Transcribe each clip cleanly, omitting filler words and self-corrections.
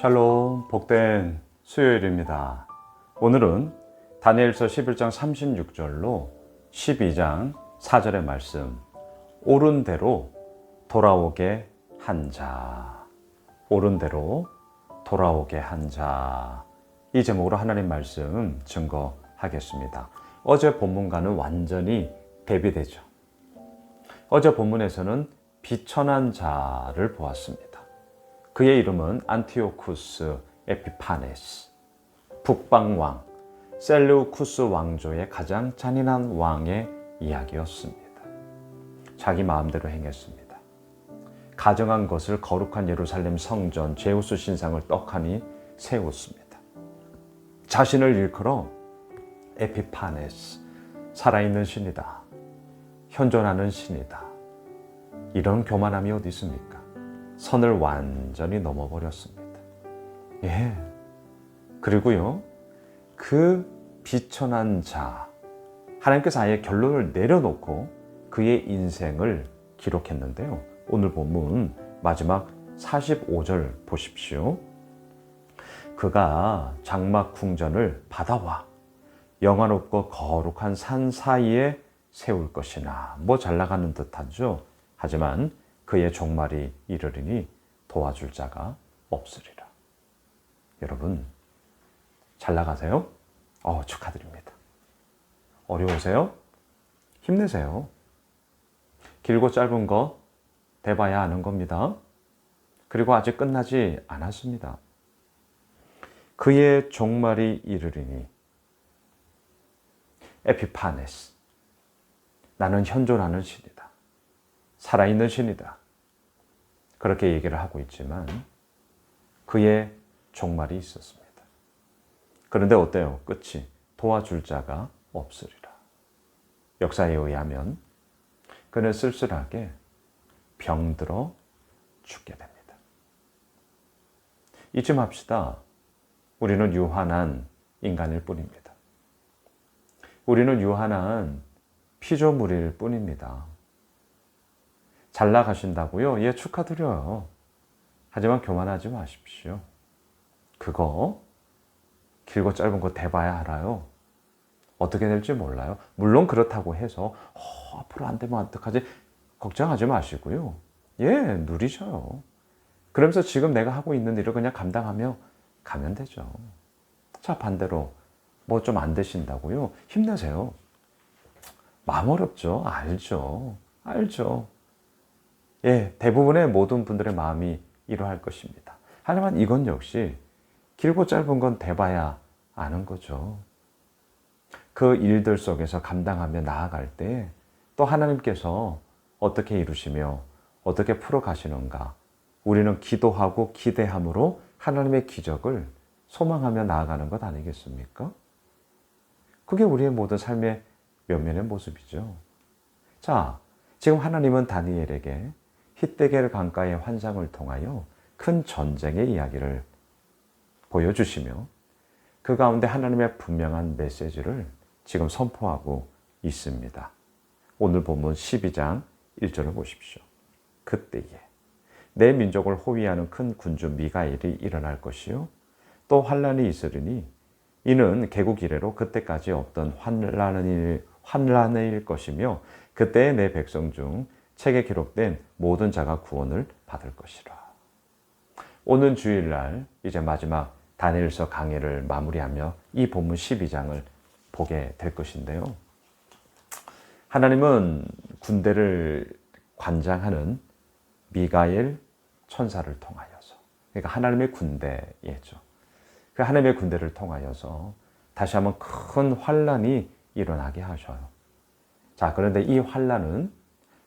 샬롬, 복된 수요일입니다. 오늘은 다니엘서 11장 36절로 12장 4절의 말씀, 옳은 대로 돌아오게 한 자, 옳은 대로 돌아오게 한 자, 이 제목으로 하나님 말씀 증거하겠습니다. 어제 본문과는 완전히 대비되죠. 어제 본문에서는 비천한 자를 보았습니다. 그의 이름은 안티오쿠스 에피파네스, 북방왕 셀루쿠스 왕조의 가장 잔인한 왕의 이야기였습니다. 자기 마음대로 행했습니다. 가정한 것을 거룩한 예루살렘 성전 제우스 신상을 떡하니 세웠습니다. 자신을 일컬어 에피파네스, 살아있는 신이다, 현존하는 신이다, 이런 교만함이 어디 있습니까? 선을 완전히 넘어버렸습니다. 예. 그리고요, 그 비천한 자, 하나님께서 아예 결론을 내려놓고 그의 인생을 기록했는데요. 오늘 본문 마지막 45절 보십시오. 그가 장막 궁전을 받아와 영화롭고 거룩한 산 사이에 세울 것이나, 잘 나가는 듯하죠. 하지만 그의 종말이 이르리니 도와줄 자가 없으리라. 여러분, 잘 나가세요? 축하드립니다. 어려우세요? 힘내세요. 길고 짧은 거 대봐야 아는 겁니다. 그리고 아직 끝나지 않았습니다. 그의 종말이 이르리니, 에피파네스, 나는 현존하는 신이다, 살아있는 신이다, 그렇게 얘기를 하고 있지만 그의 종말이 있었습니다. 그런데 어때요? 끝이 도와줄 자가 없으리라. 역사에 의하면 그는 쓸쓸하게 병들어 죽게 됩니다. 잊지 맙시다. 우리는 유한한 인간일 뿐입니다. 우리는 유한한 피조물일 뿐입니다. 잘 나가신다고요? 예, 축하드려요. 하지만 교만하지 마십시오. 그거 길고 짧은 거 대봐야 알아요. 어떻게 될지 몰라요. 물론 그렇다고 해서 앞으로 안 되면 어떡하지? 걱정하지 마시고요. 예, 누리셔요. 그러면서 지금 내가 하고 있는 일을 그냥 감당하며 가면 되죠. 자, 반대로 좀 안 되신다고요? 힘내세요. 마음 어렵죠? 알죠. 예, 대부분의 모든 분들의 마음이 이러할 것입니다. 하지만 이건 역시 길고 짧은 건 대봐야 아는 거죠. 그 일들 속에서 감당하며 나아갈 때 또 하나님께서 어떻게 이루시며 어떻게 풀어가시는가, 우리는 기도하고 기대함으로 하나님의 기적을 소망하며 나아가는 것 아니겠습니까? 그게 우리의 모든 삶의 면면의 모습이죠. 자, 지금 하나님은 다니엘에게 히데겔 강가의 환상을 통하여 큰 전쟁의 이야기를 보여주시며 그 가운데 하나님의 분명한 메시지를 지금 선포하고 있습니다. 오늘 본문 12장 1절을 보십시오. 그때에 내 민족을 호위하는 큰 군주 미가엘이 일어날 것이요, 또 환란이 있으리니 이는 개국 이래로 그때까지 없던 환란일 것이며 그때에 내 백성 중 책에 기록된 모든 자가 구원을 받을 것이라. 오는 주일날 이제 마지막 다니엘서 강해를 마무리하며 이 본문 12장을 보게 될 것인데요. 하나님은 군대를 관장하는 미가엘 천사를 통하여서, 그러니까 하나님의 군대예죠. 그 하나님의 군대를 통하여서 다시 한번 큰 환란이 일어나게 하셔요. 자, 그런데 이 환란은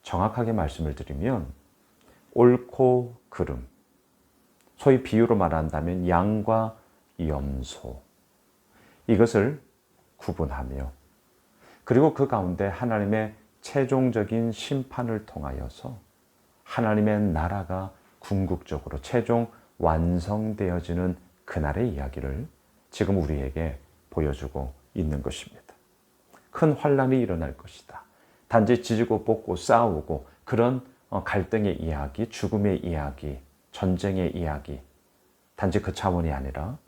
정확하게 말씀을 드리면 옳고 그름, 소위 비유로 말한다면 양과 염소, 이것을 구분하며, 그리고 그 가운데 하나님의 최종적인 심판을 통하여서 하나님의 나라가 궁극적으로 최종 완성되어지는 그날의 이야기를 지금 우리에게 보여주고 있는 것입니다. 큰 환란이 일어날 것이다. 단지 지지고 볶고 싸우고 그런 갈등의 이야기, 죽음의 이야기, 전쟁의 이야기, 단지 그 차원이 아니라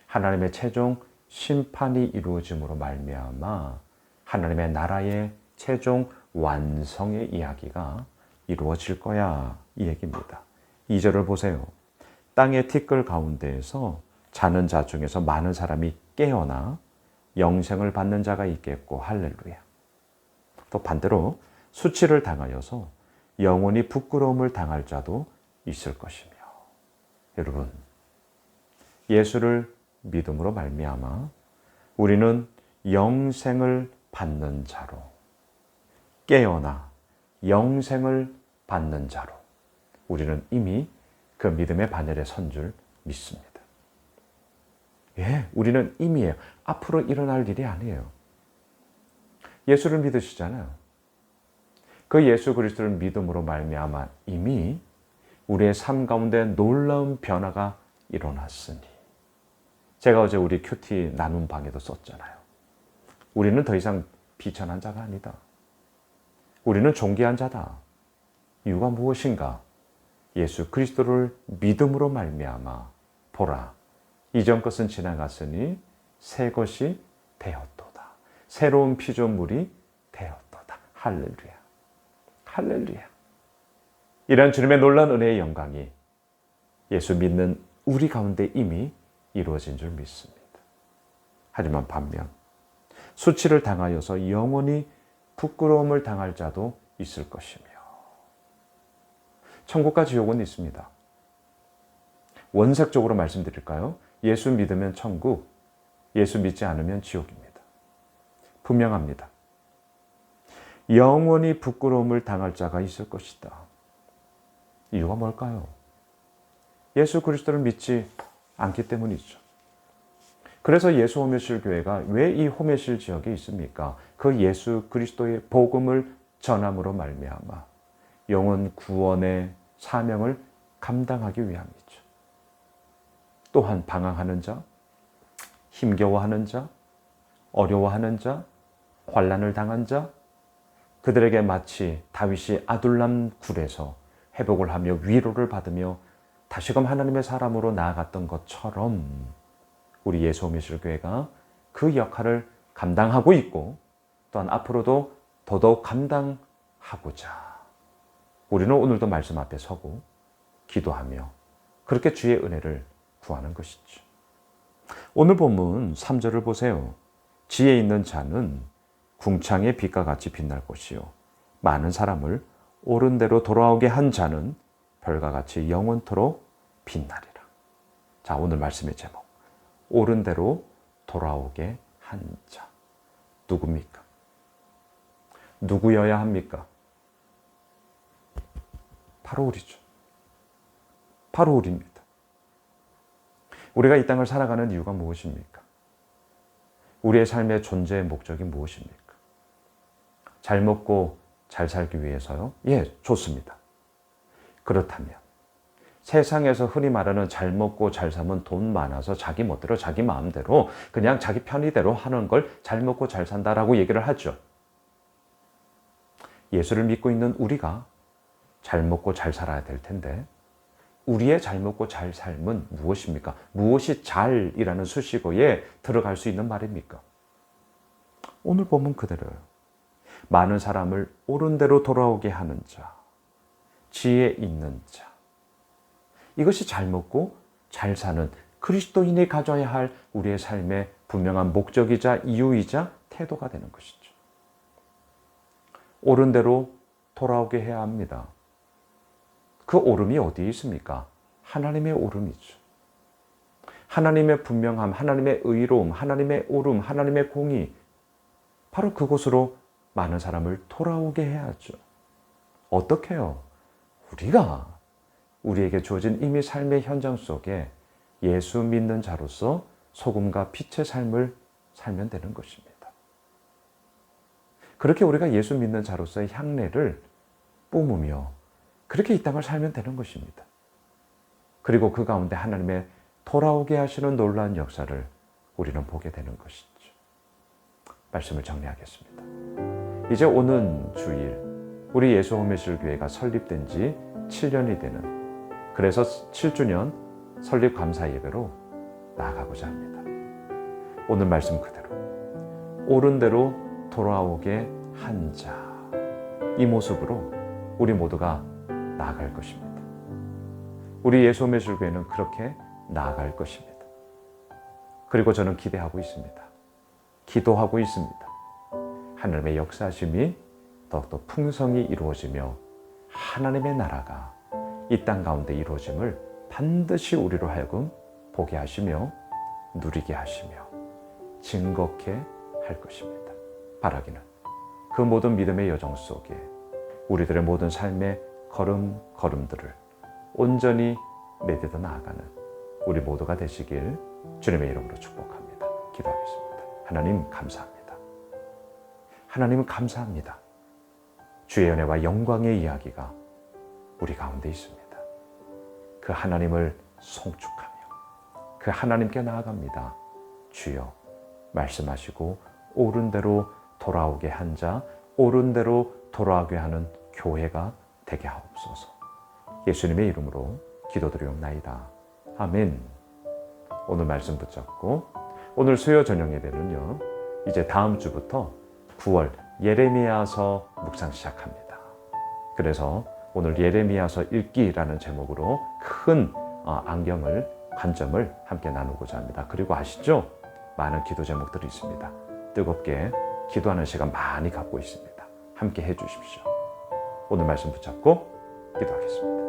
하나님의 최종 심판이 이루어짐으로 말미암아 하나님의 나라의 최종 완성의 이야기가 이루어질 거야, 이 얘기입니다. 2절을 보세요. 땅의 티끌 가운데에서 자는 자 중에서 많은 사람이 깨어나 영생을 받는 자가 있겠고, 할렐루야. 또 반대로 수치를 당하여서 영원히 부끄러움을 당할 자도 있을 것이며. 여러분, 예수를 믿음으로 말미암아 우리는 영생을 받는 자로, 깨어나 영생을 받는 자로 우리는 이미 그 믿음의 바늘에 선 줄 믿습니다. 예, 우리는 이미예요. 앞으로 일어날 일이 아니에요. 예수를 믿으시잖아요. 그 예수 그리스도를 믿음으로 말미암아 이미 우리의 삶 가운데 놀라운 변화가 일어났으니, 제가 어제 우리 큐티 나눔 방에도 썼잖아요. 우리는 더 이상 비천한 자가 아니다. 우리는 존귀한 자다. 이유가 무엇인가? 예수 그리스도를 믿음으로 말미암아 보라, 이전 것은 지나갔으니 새 것이 되었도다. 새로운 피조물이 되었도다. 할렐루야. 할렐루야. 이런 주님의 놀라운 은혜의 영광이 예수 믿는 우리 가운데 이미 이루어진 줄 믿습니다. 하지만 반면 수치를 당하여서 영원히 부끄러움을 당할 자도 있을 것이며, 천국과 지옥은 있습니다. 원색적으로 말씀드릴까요? 예수 믿으면 천국, 예수 믿지 않으면 지옥입니다. 분명합니다. 영원히 부끄러움을 당할 자가 있을 것이다. 이유가 뭘까요? 예수 그리스도를 믿지 않기 때문이죠. 그래서 예수 호메실 교회가 왜 이 호메실 지역에 있습니까? 그 예수 그리스도의 복음을 전함으로 말미암아 영혼 구원의 사명을 감당하기 위함이죠. 또한 방황하는 자, 힘겨워하는 자, 어려워하는 자, 환난을 당한 자, 그들에게 마치 다윗이 아둘람 굴에서 회복을 하며 위로를 받으며 다시금 하나님의 사람으로 나아갔던 것처럼 우리 예수 호메실 교회가 그 역할을 감당하고 있고, 또한 앞으로도 더더욱 감당하고자 우리는 오늘도 말씀 앞에 서고 기도하며 그렇게 주의 은혜를 구하는 것이죠. 오늘 본문 3절을 보세요. 지혜 있는 자는 궁창의 빛과 같이 빛날 것이요, 많은 사람을 옳은 대로 돌아오게 한 자는 별과 같이 영원토록 빛나리라. 자, 오늘 말씀의 제목, 옳은 대로 돌아오게 한 자. 누굽니까? 누구여야 합니까? 바로 우리죠. 바로 우리입니다. 우리가 이 땅을 살아가는 이유가 무엇입니까? 우리의 삶의 존재의 목적이 무엇입니까? 잘 먹고 잘 살기 위해서요? 예, 좋습니다. 그렇다면 세상에서 흔히 말하는 잘 먹고 잘 사면 돈 많아서 자기 멋대로 자기 마음대로 그냥 자기 편의대로 하는 걸 잘 먹고 잘 산다라고 얘기를 하죠. 예수를 믿고 있는 우리가 잘 먹고 잘 살아야 될 텐데, 우리의 잘 먹고 잘 삶은 무엇입니까? 무엇이 잘이라는 수식어에 들어갈 수 있는 말입니까? 오늘 보면 그대로예요. 많은 사람을 옳은 대로 돌아오게 하는 자, 지혜 있는 자. 이것이 잘 먹고 잘 사는 그리스도인이 가져야 할 우리의 삶의 분명한 목적이자 이유이자 태도가 되는 것이죠. 옳은 대로 돌아오게 해야 합니다. 그 옳음이 어디에 있습니까? 하나님의 옳음이죠. 하나님의 분명함, 하나님의 의로움, 하나님의 옳음, 하나님의 공의, 바로 그곳으로 많은 사람을 돌아오게 해야죠. 어떻게 해요? 우리가 우리에게 주어진 이미 삶의 현장 속에 예수 믿는 자로서 소금과 빛의 삶을 살면 되는 것입니다. 그렇게 우리가 예수 믿는 자로서의 향례를 뿜으며 그렇게 이 땅을 살면 되는 것입니다. 그리고 그 가운데 하나님의 돌아오게 하시는 놀라운 역사를 우리는 보게 되는 것이죠. 말씀을 정리하겠습니다. 이제 오는 주일 우리 예수 호메실 교회가 설립된 지 7년이 되는, 그래서 7주년 설립 감사 예배로 나아가고자 합니다. 오늘 말씀 그대로 옳은 대로 돌아오게 한 자, 이 모습으로 우리 모두가 나아갈 것입니다. 우리 예수매술교회는 그렇게 나아갈 것입니다. 그리고 저는 기대하고 있습니다. 기도하고 있습니다. 하나님의 역사심이 더욱더 풍성히 이루어지며 하나님의 나라가 이 땅 가운데 이루어짐을 반드시 우리로 하여금 보게 하시며 누리게 하시며 증거케 할 것입니다. 바라기는 그 모든 믿음의 여정 속에 우리들의 모든 삶의 걸음걸음들을 온전히 내딛어 나아가는 우리 모두가 되시길 주님의 이름으로 축복합니다. 기도하겠습니다. 하나님 감사합니다. 하나님 감사합니다. 주의 은혜와 영광의 이야기가 우리 가운데 있습니다. 그 하나님을 송축하며 그 하나님께 나아갑니다. 주여 말씀하시고 옳은 대로 돌아오게 한 자, 옳은 대로 돌아오게 하는 교회가 되게 하옵소서. 예수님의 이름으로 기도드리옵나이다. 아멘. 오늘 말씀 붙잡고 오늘 수요 저녁 예배는요, 이제 다음 주부터 9월 예레미야서 묵상 시작합니다. 그래서 오늘 예레미야서 읽기라는 제목으로 큰 관점을 함께 나누고자 합니다. 그리고 아시죠? 많은 기도 제목들이 있습니다. 뜨겁게 기도하는 시간 많이 갖고 있습니다. 함께 해주십시오. 오늘 말씀 붙잡고 기도하겠습니다.